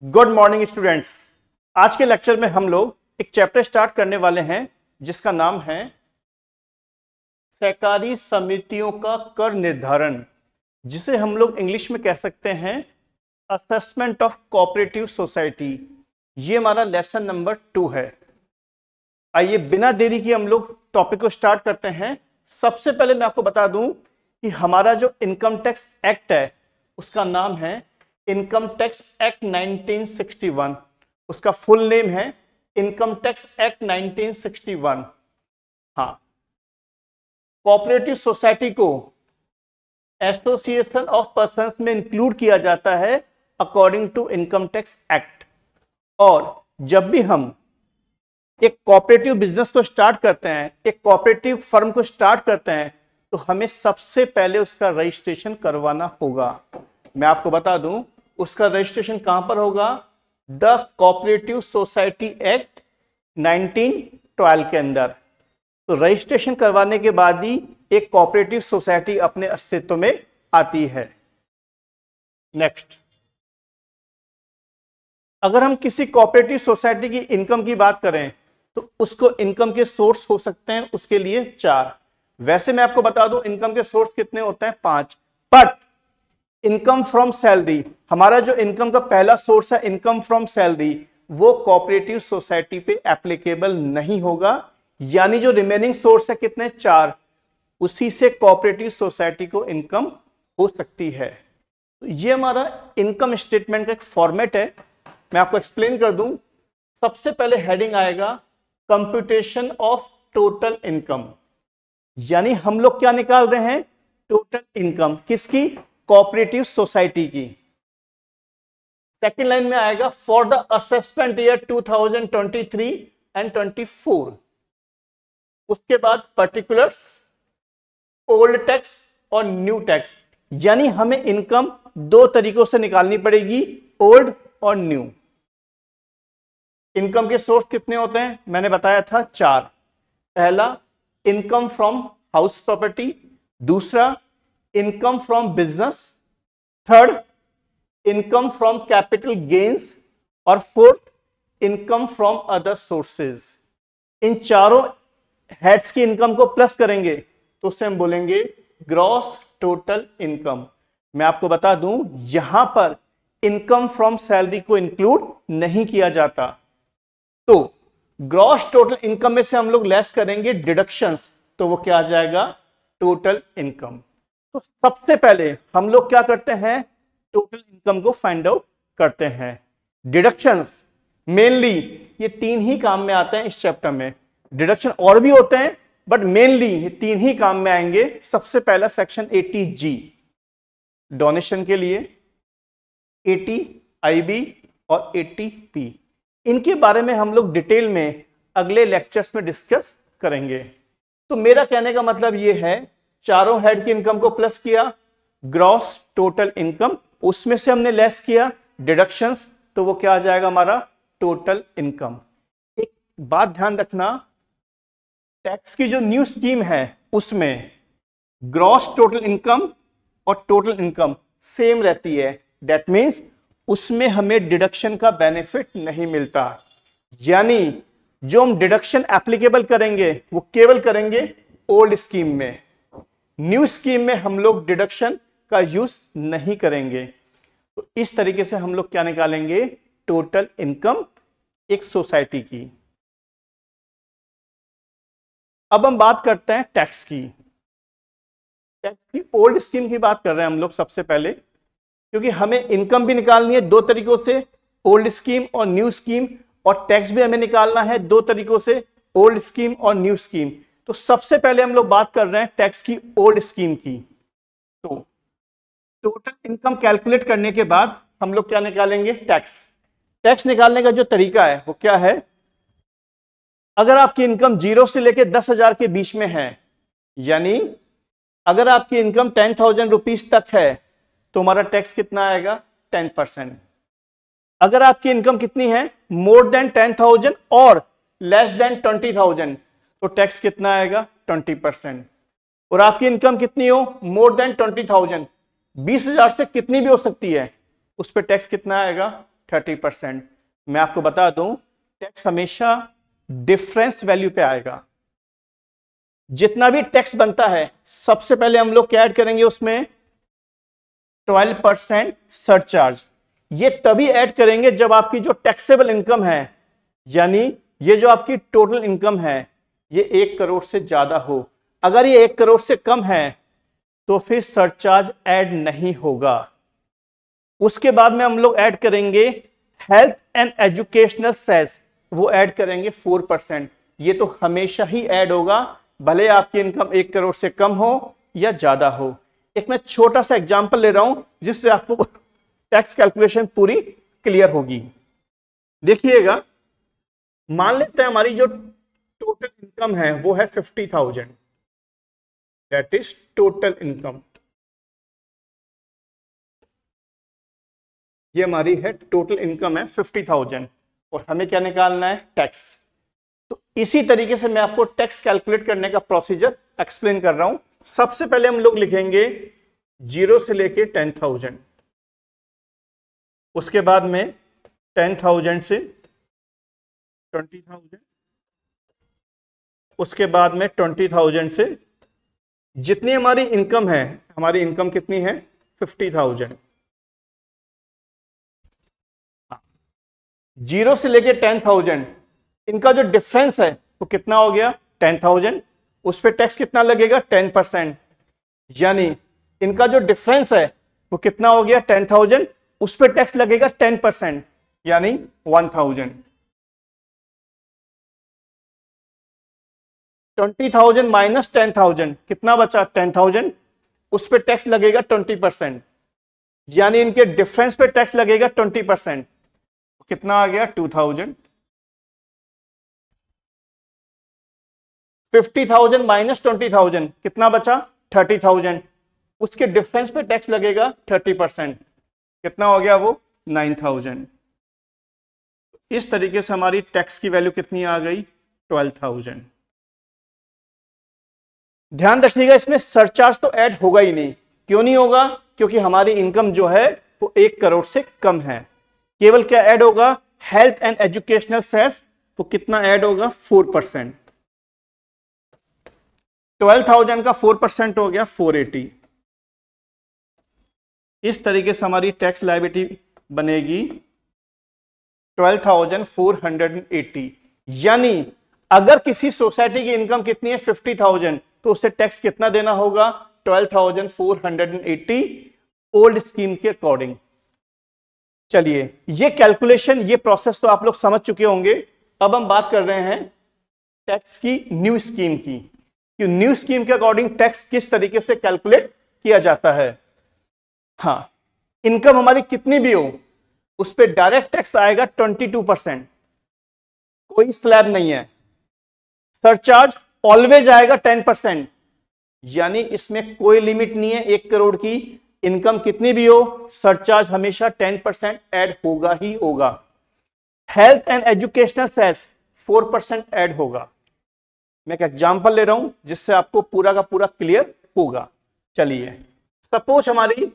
Good morning students. आज के lecture में हम लोग एक चैप्टर स्टार्ट करने वाले हैं जिसका नाम है सहकारी समितियों का कर निर्धारण, जिसे हम लोग इंग्लिश में कह सकते हैं असेसमेंट ऑफ कोऑपरेटिव सोसाइटी। ये हमारा लेसन नंबर 2 है। आइए बिना देरी के हम लोग टॉपिक को स्टार्ट करते हैं। सबसे पहले मैं आपको बता दूं कि हमारा जो इनकम टैक्स एक्ट है उसका नाम है इनकम टैक्स एक्ट 1961। उसका फुल नेम है इनकम टैक्स एक्ट 1961। हाँ, कोऑपरेटिव सोसाइटी को एसोसिएशन ऑफ पर्संस में इंक्लूड किया जाता है according to income tax act. और जब भी हम एक कोऑपरेटिव बिजनेस को स्टार्ट करते हैं, एक कोऑपरेटिव फर्म को स्टार्ट करते हैं, तो हमें सबसे पहले उसका रजिस्ट्रेशन करवाना होगा। मैं आपको बता दूं उसका रजिस्ट्रेशन कहां पर होगा? द कोऑपरेटिव सोसाइटी एक्ट 1912 के अंदर। तो रजिस्ट्रेशन करवाने के बाद ही एक कोऑपरेटिव सोसाइटी अपने अस्तित्व में आती है। नेक्स्ट, अगर हम किसी कोऑपरेटिव सोसाइटी की इनकम की बात करें तो उसको इनकम के सोर्स हो सकते हैं उसके लिए 4। वैसे मैं आपको बता दूं इनकम के सोर्स कितने होते हैं? 5। बट इनकम फ्रॉम सैलरी, हमारा जो इनकम का पहला सोर्स है इनकम फ्रॉम सैलरी, वो कोऑपरेटिव सोसाइटी पे एप्लीकेबल नहीं होगा। यानी जो रिमेनिंग सोर्स है कितने? 4, उसी से कोऑपरेटिव सोसाइटी को इनकम हो सकती है। तो ये हमारा इनकम स्टेटमेंट का एक फॉर्मेट है। मैं आपको एक्सप्लेन कर दूं। सबसे पहले हेडिंग आएगा कंप्यूटेशन ऑफ टोटल इनकम, यानी हम लोग क्या निकाल रहे हैं? Total income. किसकी? कोऑपरेटिव सोसाइटी की। सेकंड लाइन में आएगा for the assessment year 2023 and 24। उसके बाद पर्टिकुलर्स, ओल्ड टैक्स और न्यू टैक्स, यानी हमें इनकम 2 तरीकों से निकालनी पड़ेगी, ओल्ड और न्यू। इनकम के सोर्स कितने होते हैं? मैंने बताया था 4। पहला इनकम फ्रॉम हाउस प्रॉपर्टी, दूसरा income from business, third income from capital gains और fourth income from other sources. इन चारों हेड्स की इनकम को प्लस करेंगे तो उसे हम बोलेंगे ग्रॉस टोटल इनकम। मैं आपको बता दूं यहां पर इनकम फ्रॉम सैलरी को इंक्लूड नहीं किया जाता। तो ग्रॉस टोटल इनकम में से हम लोग लेस करेंगे डिडक्शंस, तो वो क्या आ जाएगा? Total income. तो सबसे पहले हम लोग क्या करते हैं? टोटल इनकम को फाइंड आउट करते हैं। डिडक्शंस मेनली ये 3 ही काम में आते हैं इस चैप्टर में। डिडक्शन और भी होते हैं बट मेनली ये 3 ही काम में आएंगे। सबसे पहला सेक्शन 80G डोनेशन के लिए, 80IB और 80P। इनके बारे में हम लोग डिटेल में अगले लेक्चर्स में डिस्कस करेंगे। तो मेरा कहने का मतलब यह है, चारों हेड की इनकम को प्लस किया, ग्रॉस टोटल इनकम, उसमें से हमने लेस किया डिडक्शंस, तो वो क्या आ जाएगा? हमारा टोटल इनकम। एक बात ध्यान रखना, टैक्स की जो न्यू स्कीम है उसमें ग्रॉस टोटल इनकम और टोटल इनकम सेम रहती है। दैट मीन्स उसमें हमें डिडक्शन का बेनिफिट नहीं मिलता। यानी जो हम डिडक्शन एप्लीकेबल करेंगे वो केवल करेंगे ओल्ड स्कीम में। न्यू स्कीम में हम लोग डिडक्शन का यूज नहीं करेंगे। तो इस तरीके से हम लोग क्या निकालेंगे? टोटल इनकम एक सोसाइटी की। अब हम बात करते हैं टैक्स की। टैक्स की ओल्ड स्कीम की बात कर रहे हैं हम लोग सबसे पहले, क्योंकि हमें इनकम भी निकालनी है 2 तरीकों से, ओल्ड स्कीम और न्यू स्कीम, और टैक्स भी हमें निकालना है 2 तरीकों से, ओल्ड स्कीम और न्यू स्कीम। तो सबसे पहले हम लोग बात कर रहे हैं टैक्स की ओल्ड स्कीम की। तो टोटल इनकम कैलकुलेट करने के बाद हम लोग क्या निकालेंगे? टैक्स। टैक्स निकालने का जो तरीका है वो क्या है? अगर आपकी इनकम 0 से लेकर 10,000 के बीच में है, यानी अगर आपकी इनकम 10,000 रुपीज तक है तो हमारा टैक्स कितना आएगा? 10%। अगर आपकी इनकम कितनी है? मोर देन 10,000 और लेस देन 20,000, तो टैक्स कितना आएगा? 20%। और आपकी इनकम कितनी हो? मोर देन 20,000, 20,000 से कितनी भी हो सकती है, उस पर टैक्स कितना आएगा? 30%। मैं आपको बता दूं, टैक्स हमेशा डिफरेंस वैल्यू पे आएगा। जितना भी टैक्स बनता है सबसे पहले हम लोग क्या ऐड करेंगे उसमें, 12% सरचार्ज। ये तभी ऐड करेंगे जब आपकी जो टैक्सेबल इनकम है, यानी ये जो आपकी टोटल इनकम है, ये 1 करोड़ से ज्यादा हो। अगर ये 1 करोड़ से कम है तो फिर सरचार्ज ऐड नहीं होगा। उसके बाद में हम लोग ऐड करेंगे हेल्थ एंड एजुकेशनल सेस, वो ऐड करेंगे 4%। ये तो हमेशा ही ऐड होगा, भले आपकी इनकम 1 करोड़ से कम हो या ज्यादा हो। एक मैं छोटा सा एग्जांपल ले रहा हूं जिससे आपको टैक्स कैलकुलेशन पूरी क्लियर होगी। देखिएगा, मान लेते हैं हमारी जो टोटल इनकम है वो है 50,000, दैट इज टोटल इनकम। ये हमारी है टोटल इनकम है 50,000 और हमें क्या निकालना है, टैक्स। तो इसी तरीके से मैं आपको टैक्स कैलकुलेट करने का प्रोसीजर एक्सप्लेन कर रहा हूं। सबसे पहले हम लोग लिखेंगे 0 से लेके 10,000, उसके बाद में 10,000 से 20,000, उसके बाद में 20,000 से जितनी हमारी इनकम है, हमारी इनकम कितनी है 50,000। 0 से लेके 10,000, इनका जो डिफरेंस है वो कितना हो गया 10,000, उस पर टैक्स कितना लगेगा 10%, यानी इनका जो डिफरेंस है वो कितना हो गया 10,000, उस पर टैक्स लगेगा 10%, यानी 1,000। 20,000 माइनस 10,000 कितना बचा 10,000, उस पर टैक्स लगेगा 20%, यानी इनके डिफरेंस पे टैक्स लगेगा 20%, कितना आ गया 2,000। 50,000 माइनस 20,000 कितना बचा 30,000, उसके डिफरेंस पे टैक्स लगेगा 30%, कितना हो गया वो 9,000। इस तरीके से हमारी टैक्स की वैल्यू कितनी आ गई 12,000। ध्यान रखिएगा, इसमें सरचार्ज तो ऐड होगा ही नहीं। क्यों नहीं होगा, क्योंकि हमारी इनकम जो है वो 1 करोड़ से कम है। केवल क्या ऐड होगा, हेल्थ एंड एजुकेशनल सेस, तो कितना ऐड होगा 4%। 12,000 का 4% हो गया 480। इस तरीके से हमारी टैक्स लायबिलिटी बनेगी 12,480। यानी अगर किसी सोसाइटी की इनकम कितनी है 50,000, तो उससे टैक्स कितना देना होगा 12,480 ओल्ड स्कीम के अकॉर्डिंग। चलिए, ये कैलकुलेशन, ये प्रोसेस तो आप लोग समझ चुके होंगे। अब हम बात कर रहे हैं टैक्स की न्यू स्कीम की, कि न्यू स्कीम के अकॉर्डिंग टैक्स किस तरीके से कैलकुलेट किया जाता है। हाँ, इनकम हमारी कितनी भी हो उस पर डायरेक्ट टैक्स आएगा 22%, कोई स्लैब नहीं है। सरचार्ज ऑलवेज आएगा 10%, यानी इसमें कोई लिमिट नहीं है। 1 करोड़ की इनकम कितनी भी हो, सरचार्ज हमेशा 10% ऐड होगा ही होगा। Health and educational cess 4% add होगा। मैं एक एग्जांपल ले रहा हूं जिससे आपको पूरा का पूरा क्लियर होगा। चलिए, सपोज हमारी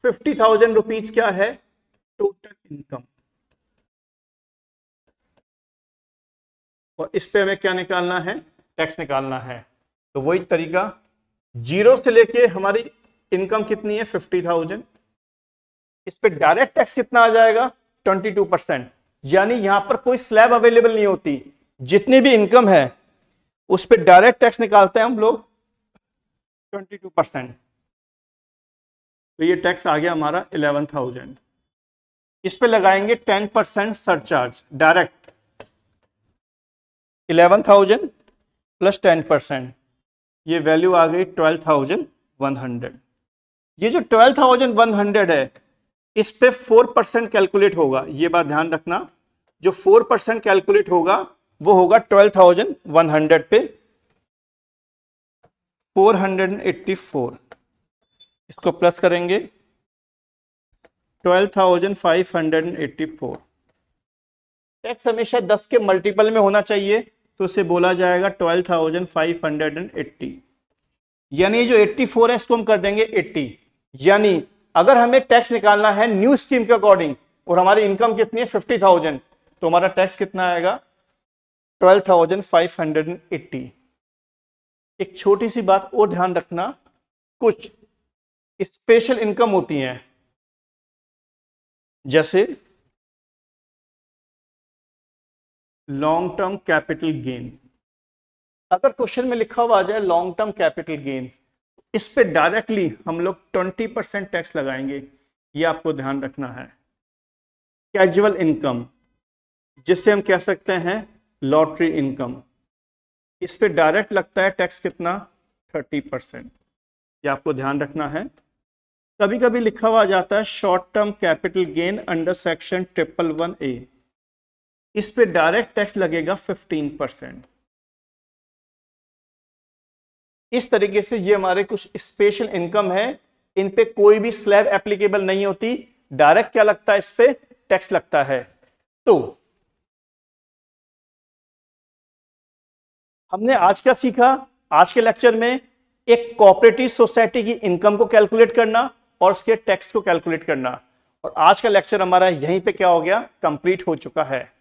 50,000 रुपीज क्या है टोटल इनकम, और इस पे हमें क्या निकालना है, टैक्स निकालना है। तो वही तरीका, 0 से लेके हमारी इनकम कितनी है 50,000, इस पे डायरेक्ट टैक्स कितना आ जाएगा 22%, यानी यहां पर कोई स्लैब अवेलेबल नहीं होती। जितनी भी इनकम है उस पे डायरेक्ट टैक्स निकालते हैं हम लोग 22%। तो ये टैक्स आ गया हमारा 11,000। इस पे लगाएंगे 10% सरचार्ज डायरेक्ट, 11,000 प्लस 10%, ये वैल्यू आ गई 12,100। ये जो 12,100 है इस पे 4% कैलकुलेट होगा। ये बात ध्यान रखना, जो 4% कैलकुलेट होगा वो होगा 12,100 पे 484, इसको प्लस करेंगे 12,584। टैक्स हमेशा 10 के मल्टीपल में होना चाहिए, तो उसे बोला जाएगा 12,580। यानी जो 84 है इसको हम कर देंगे 80। यानी अगर हमें टैक्स निकालना है न्यू स्कीम के अकॉर्डिंग और हमारी इनकम कितनी है 50,000, तो हमारा टैक्स कितना आएगा 12,580। एक छोटी सी बात और ध्यान रखना, कुछ स्पेशल इनकम होती हैं, जैसे लॉन्ग टर्म कैपिटल गेन। अगर क्वेश्चन में लिखा हुआ आ जाए लॉन्ग टर्म कैपिटल गेन, इस पे डायरेक्टली हम लोग 20% टैक्स लगाएंगे, ये आपको ध्यान रखना है। कैजुअल इनकम, जिससे हम कह सकते हैं लॉटरी इनकम, इस पे डायरेक्ट लगता है टैक्स कितना 30%, ये आपको ध्यान रखना है। कभी कभी लिखा हुआ जाता है short term capital gain under section 111A, इस पे डायरेक्ट टैक्स लगेगा 15%। इस तरीके से ये हमारे कुछ स्पेशल इनकम है, इन पे कोई भी स्लैब एप्लीकेबल नहीं होती, डायरेक्ट क्या लगता है, इस पे टैक्स लगता है। तो हमने आज क्या सीखा, आज के लेक्चर में एक कोऑपरेटिव सोसाइटी की इनकम को कैलकुलेट करना और उसके टैक्स को कैलकुलेट करना, और आज का लेक्चर हमारा यहीं पे क्या हो गया, कंप्लीट हो चुका है।